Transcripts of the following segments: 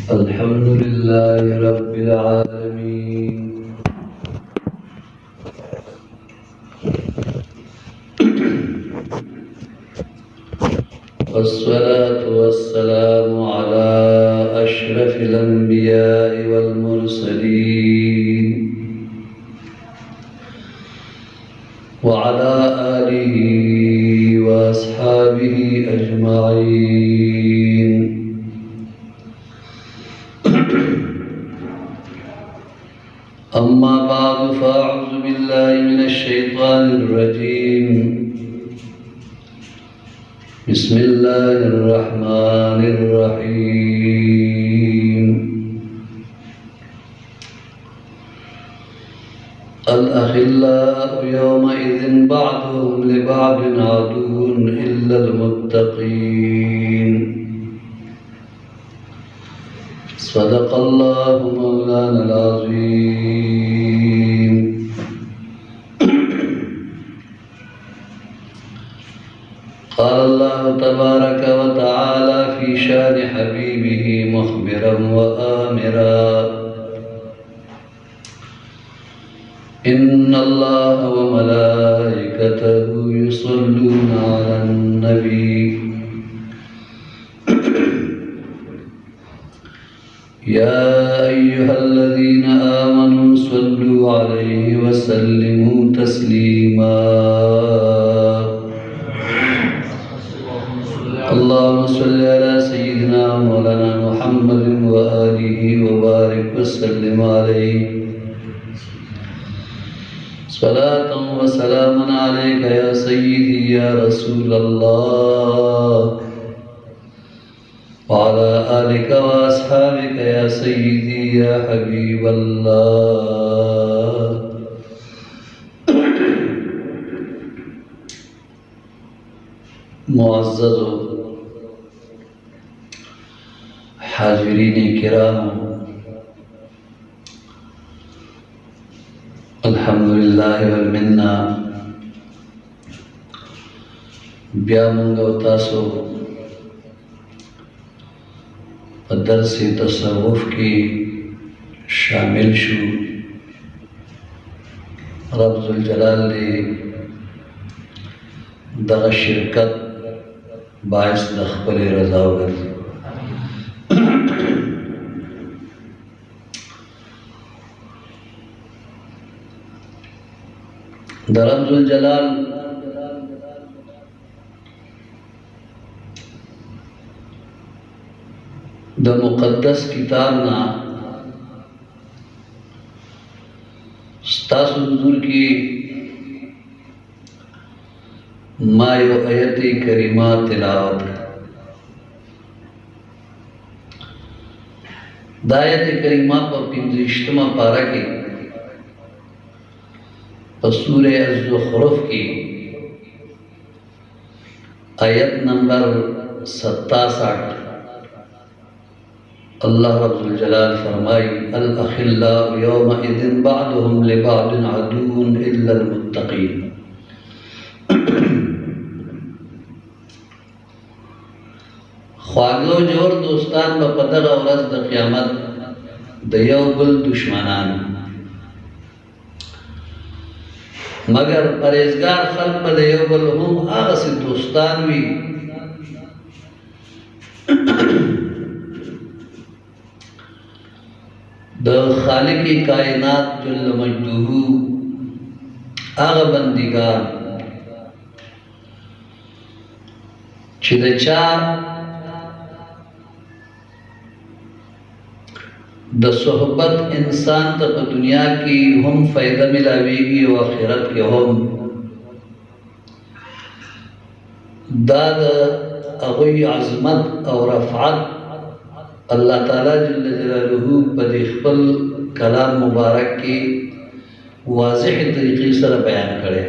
الحمد لله رب العالمين والصلاة والسلام على أشرف الأنبياء والمرسلين وعلى آله وأصحابه أجمعين. أما بعد فأعوذ بالله من الشيطان الرجيم. بسم الله الرحمن الرحيم. الأخلاء يومئذ بعضهم لبعض عدو إلا المتقين. صدق الله مولانا العظيم. قال الله تبارك وتعالى في شان حبيبه مخبرا وآمرا: إن الله وملائكته يصلون على النبي يا أيها الذين آمنوا صلوا عليه وسلموا تسليما. اللهم صل على سيدنا مولانا محمد وآله وبارك وسلم عليه. صلاة وسلاما عليك يا سيدي يا رسول الله، وعلى آلك وأصحابك يا سيدي يا حبيب الله. معزز حاضرین کرام، الحمدللہ والمنہ. بیا منگو تاسو درس تصوف کی شامل شو. رب ذوالجلال نے دغه شرکت باعث د خپل رضا وګرځي. د رب ذوالجلال د مقدس کتاب نا ستاسو حضور کی ما یو آیت کریمہ تلاوت. دا آیت کریمہ په 15 پارہ کی سورہ الزخرف کی آیت نمبر 67 اللہ رب الجلال فرمائی: الأخلاء يومئذ بعضهم لبعض عدو إلا المتقين. خواږه جوړ دوستان به په دغه ورځ د قیامت د یو بل دشمنان، مگر پرهیزګار خلق به د یو بل هم هغسې دوستان وي د خالق کائنات جل مجده هغه بندگان چې د چا د صحبت انسان ته په دنیا کې هم فائدہ ملاویږي او آخرت کې هم. دا د هغوی عظمت او رفعت اللہ تعالیٰ جل جلالہ په دې خپل کلام مبارک کې واضح طریقې سره بیان کړی.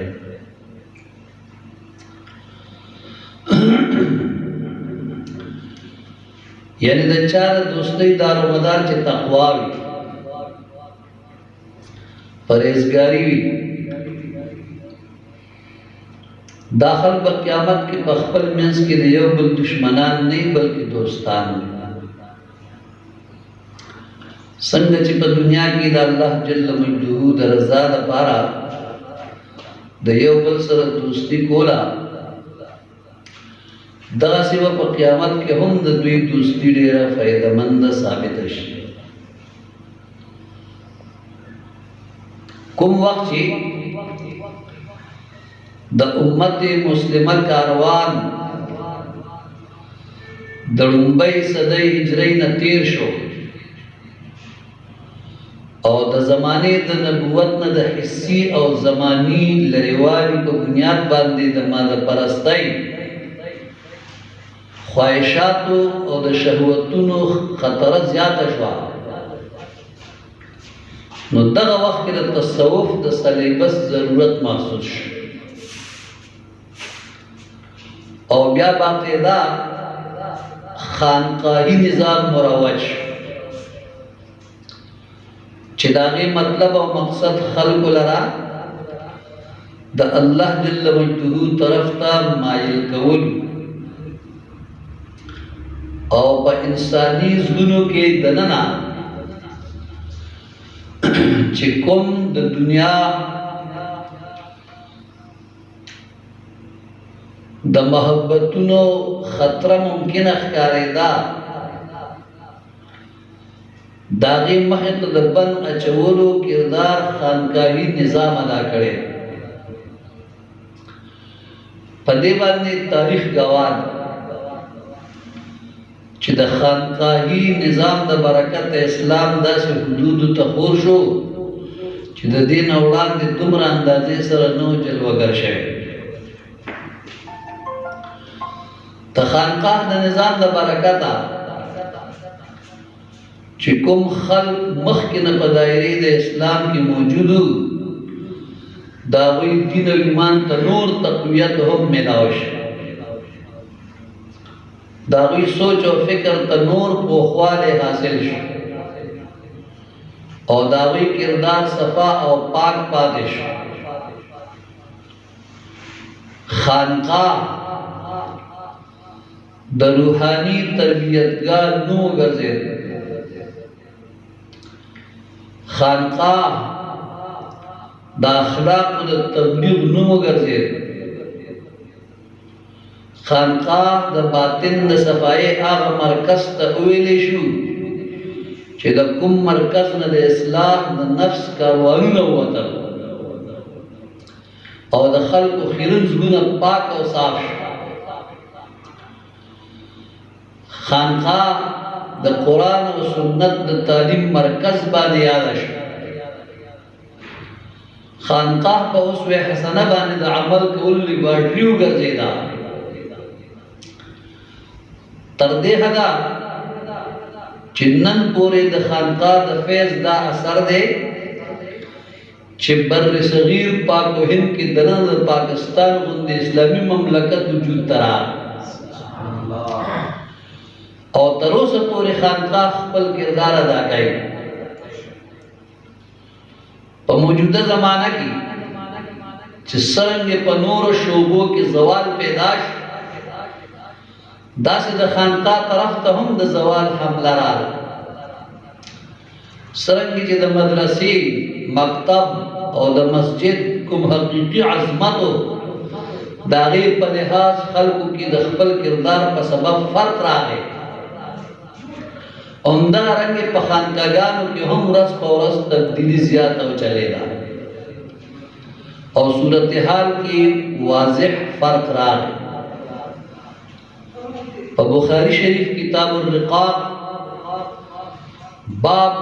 یعنی د چا د دوستۍ دارومدار چې تقوا وي، پرهیزګاري وي، داخل په قیامت کې په خپل منځ کې د یو بل دشمنان نه بلکې دوستان وي. څنګه چې په دنیا کې د الله جل مجده د رضا لپاره د یو بل سره دوستی کولا، دغسې به په قیامت کې هم د دوی دوستی ډېره فایدهمنده ثابته شي. کوم وخت چې د امت مسلمه کاروان د لومړۍ صدۍ هجرۍ نه تیر شو او د زمانې د نبوت نه د حسي او زماني لرېوالي په بنیاد باندې د ماده پرستۍ، خواهشاتو او د شهوتونو خطره زیاته شوه، نو دغه وخت کې د تصوف د سلیبس ضرورت محسوس شو او بیا باقاعده خانقاهي نظام مروج شو چې د هغې مطلب او مقصد خلکو لره د الله جل مجده طرف ته مایل کول او په انساني زړونو کې دننه چې کوم د دنیا د محبتونو خطره ممکنه ښکارېده، د هغې مخې ته د بند اچولو کردار خانقاهي نظام ادا کړی. په دې باندې تاریخ ګواه چې د خانقاهي نظام د برکت اسلام داسې حدودو ته خور شو چې د دې نه وړاندې دومره اندازې سره نه و جلوهګر شوی. د خانقاه د نظام د برکته چې کوم خلق مخکې نه په دایرې د اسلام کې موجود وو، د هغوی دین او ایمان ته نور تقویت هم میلاو شو، د هغوی سوچ او فکر ته نور پوخوالی حاصل شو او د هغوی کردار صفا او پاک پاتې شو. خانقاه د روحاني تربیتګاه نو ګرځېد، خانقاه د اخلاقو د تبلیغ نو ګرځېد، خانقاه د باطن د صفایۍ هغه مرکز ته ویلی شو چې د کوم مرکز نه د اصلاح د نفس کاروانونه ووتل او د خلکو خیرن زړونه پاک او صاف شو. خانقاه د قرآن او سنت د تعلیم مرکز باندې یاد شو. خانقاه په اسوه حسنه باندې د عمل کولو لیبارټري وګرځېده. تر دې حده چې نن پورې د خانقاه د فیض دا اثر دی چې بر صغیر پاک و هند کې دننه د پاکستان غوندې اسلامي مملکت وجود ته راغی او تر اوسه پورې خانقاه خپل کردار ادا کوي. په موجوده زمانه کې چې څرنګه په نورو شعبو کې زوال پیدا شو، داسې د خانقاه طرف ته هم د زوال حمله راغله. څرنګه چې د مدرسې، مکتب او د مسجد کوم حقیقي عظمت و، د هغې په لحاظ خلکو کې د خپل کردار په سبب فرق راغی. همدارنګه په خانقاهګانو کې هم ورځ په ورځ تبدیلي زیاته چلېده او صورتحال کې واضح فرق راغی. په بخاری شریف کتاب الرقاق باب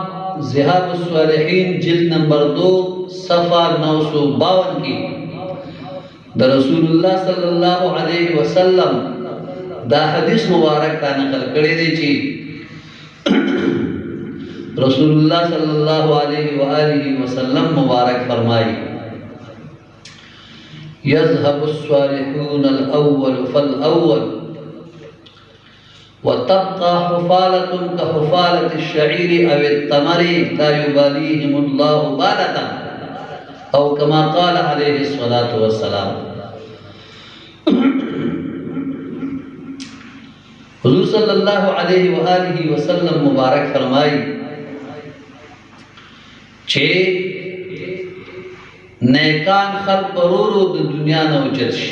ذهاب الصالحین جلد نمبر 2 صفحہ 952 کې د رسول الله صلی الله علیه وسلم دا حدیث مبارک تا نقل کړی دی چې رسول اللہ صلی اللہ علیہ وآلہ وسلم مبارک فرمائی: یذهب الصالحون الاول فالاول وتبقى حفالة كحفالة الشعير او التمر لا يباليهم الله بالة او كما قال عليه الصلاة والسلام. حضور صلی اللہ علیہ وآلہ وسلم مبارک فرمائی چې نیکان خلق پرورو د دنیا نه اوچت شي.